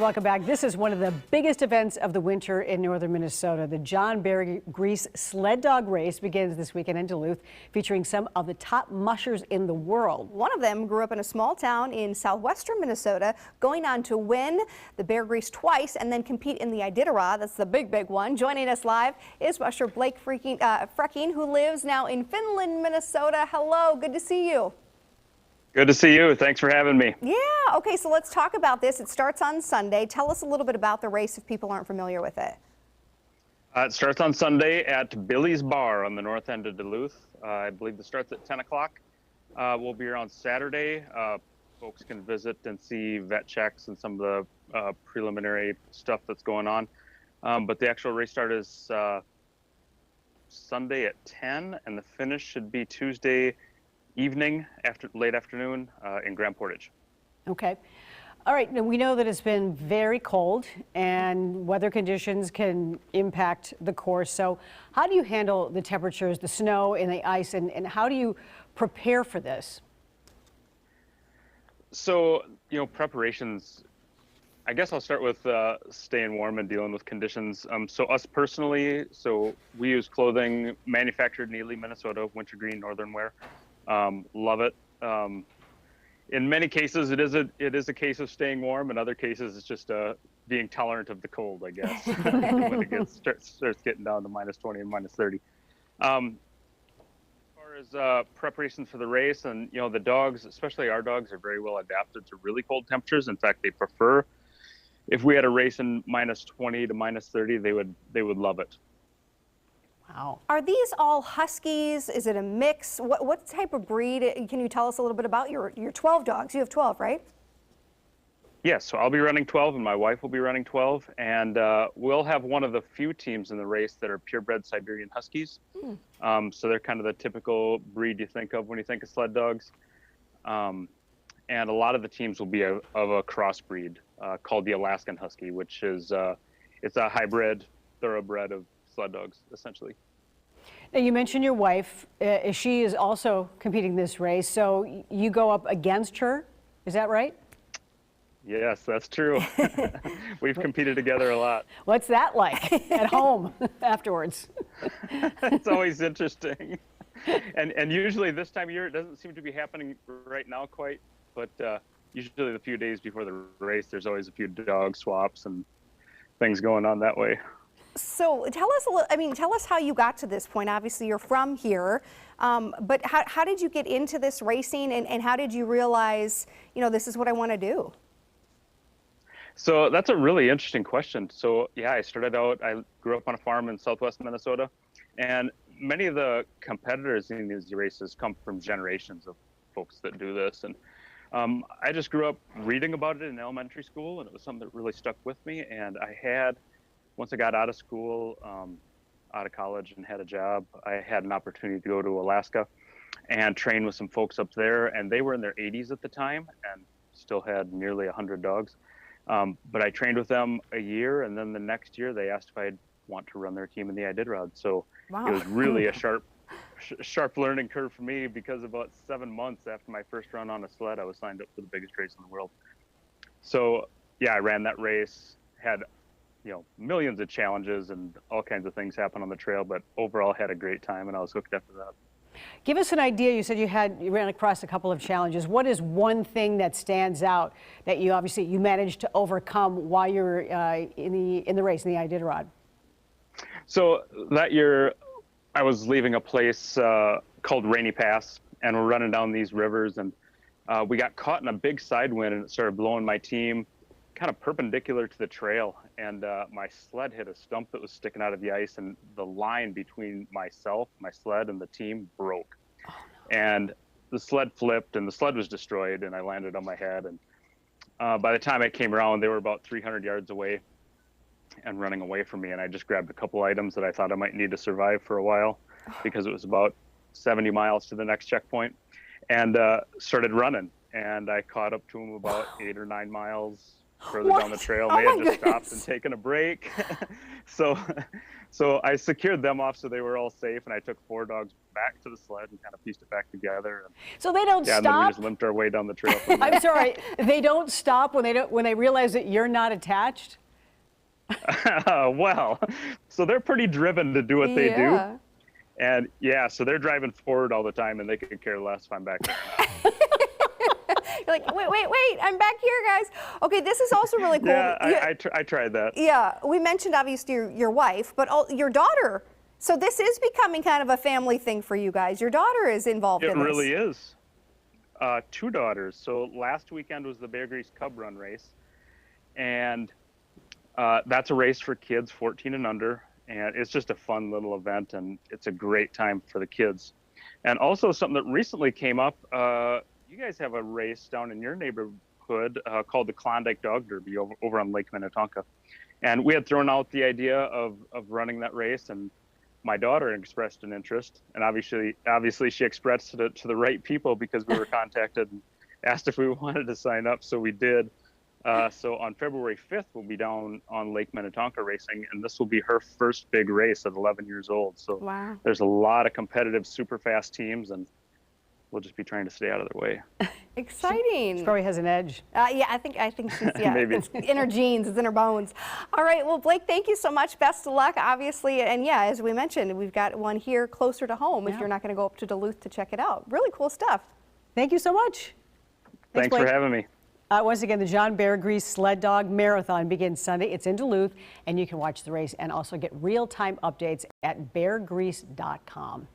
welcome back. This is one of the biggest events of the winter in northern Minnesota. The John Beargrease Sled Dog Race begins this weekend in Duluth, featuring some of the top mushers in the world. One of them grew up in a small town in southwestern Minnesota, going on to win the Beargrease twice and then compete in the Iditarod. That's the big one. Joining us live is musher Blake Freking, who lives now in Finland, Minnesota. Hello, good to see you. Good to see you. Thanks for having me. Yeah, okay, so let's talk about this. It starts on Sunday. Tell us a little bit about the race if people aren't familiar with it. It starts on Sunday at Billy's Bar on the north end of Duluth. I believe it starts at 10 o'clock. We'll be here on Saturday. Folks can visit and see vet checks and some of the preliminary stuff that's going on. But the actual race start is Sunday at 10, and the finish should be Tuesday evening, late afternoon in Grand Portage. Okay. All right. Now we know that it's been very cold and weather conditions can impact the course. So how do you handle the temperatures, the snow and the ice, and how do you prepare for this? So, preparations, I guess I'll start with staying warm and dealing with conditions. So us personally, we use clothing manufactured in Ely, Minnesota, wintergreen northern wear. Love it. In many cases, it is a case of staying warm. In other cases, it's just being tolerant of the cold, I guess, when it starts getting down to minus 20 and minus 30. As far as preparations for the race, and the dogs, especially our dogs, are very well adapted to really cold temperatures. In fact, they prefer, if we had a race in minus 20 to minus 30, they would love it. Wow. Are these all Huskies? Is it a mix? What type of breed? Can you tell us a little bit about your 12 dogs? You have 12, right? Yes, so I'll be running 12 and my wife will be running 12. And we'll have one of the few teams in the race that are purebred Siberian Huskies. So they're kind of the typical breed you think of when you think of sled dogs. And a lot of the teams will be of a crossbreed called the Alaskan Husky, which is it's a hybrid thoroughbred of sled dogs, essentially. Now you mentioned your wife. She is also competing this race, so you go up against her. Is that right? Yes, that's true. We've competed together a lot. What's that like at home afterwards? It's always interesting. And usually this time of year, it doesn't seem to be happening right now quite, but usually the few days before the race, there's always a few dog swaps and things going on that way. So tell us how you got to this point. Obviously, you're from here, but how did you get into this racing, and how did you realize, this is what I want to do? So that's a really interesting question. So yeah, I grew up on a farm in southwest Minnesota, and many of the competitors in these races come from generations of folks that do this. And I just grew up reading about it in elementary school, and it was something that really stuck with me. And once I got out of school, out of college and had a job, I had an opportunity to go to Alaska and train with some folks up there. And they were in their 80s at the time and still had nearly 100 dogs. But I trained with them a year, and then the next year they asked if I'd want to run their team in the Iditarod. So wow. It was really a sharp learning curve for me, because about 7 months after my first run on a sled, I was signed up for the biggest race in the world. So yeah, I ran that race, had millions of challenges and all kinds of things happen on the trail, but overall had a great time, and I was hooked after that. Give us an idea. You said you ran across a couple of challenges. What is one thing that stands out that you managed to overcome while you're in the race, in the Iditarod? So that year I was leaving a place called Rainy Pass, and we're running down these rivers, and we got caught in a big side wind, and it started blowing my team kind of perpendicular to the trail, and my sled hit a stump that was sticking out of the ice, and the line between my sled, and the team broke. Oh, no. And the sled flipped, and the sled was destroyed, and I landed on my head. And by the time I came around, they were about 300 yards away and running away from me, and I just grabbed a couple items that I thought I might need to survive for a while, because it was about 70 miles to the next checkpoint, and started running. And I caught up to them about 8 or 9 miles further What? down the trail. Oh They my had just stopped goodness. and taken a break. So I secured them off so they were all safe, and I took 4 dogs back to the sled and kind of pieced it back together. And, So they don't yeah, and then we stop? just limped our way down the trail from there. I'm sorry, they don't stop when they realize that you're not attached? Well, so they're pretty driven to do what they do. Yeah. And yeah, so they're driving forward all the time, and they could care less if I'm back there or not. You're like, wait, I'm back here, guys. Okay, this is also really cool. Yeah, I tried that. Yeah, we mentioned obviously your wife, but your daughter. So this is becoming kind of a family thing for you guys. Your daughter is involved It in this. really is. 2 daughters. So last weekend was the Beargrease Cub Run race, and that's a race for kids 14 and under, and it's just a fun little event, and it's a great time for the kids. And also something that recently came up, you guys have a race down in your neighborhood called the Klondike Dog Derby over on Lake Minnetonka. And we had thrown out the idea of running that race, and my daughter expressed an interest, and obviously she expressed it to the right people because we were contacted and asked if we wanted to sign up, so we did. So on February 5th, we'll be down on Lake Minnetonka racing, and this will be her first big race at 11 years old. So Wow. there's a lot of competitive, super fast teams, and we'll just be trying to stay out of their way. Exciting. She probably has an edge. Yeah, I think she's, yeah, Maybe. it's in her genes, it's in her bones. All right, well, Blake, thank you so much. Best of luck, obviously. And yeah, as we mentioned, we've got one here closer to home if Yeah. you're not going to go up to Duluth to check it out. Really cool stuff. Thank you so much. Thanks Blake. for having me. Once again, the John Beargrease Sled Dog Marathon begins Sunday. It's in Duluth, and you can watch the race and also get real-time updates at beargrease.com.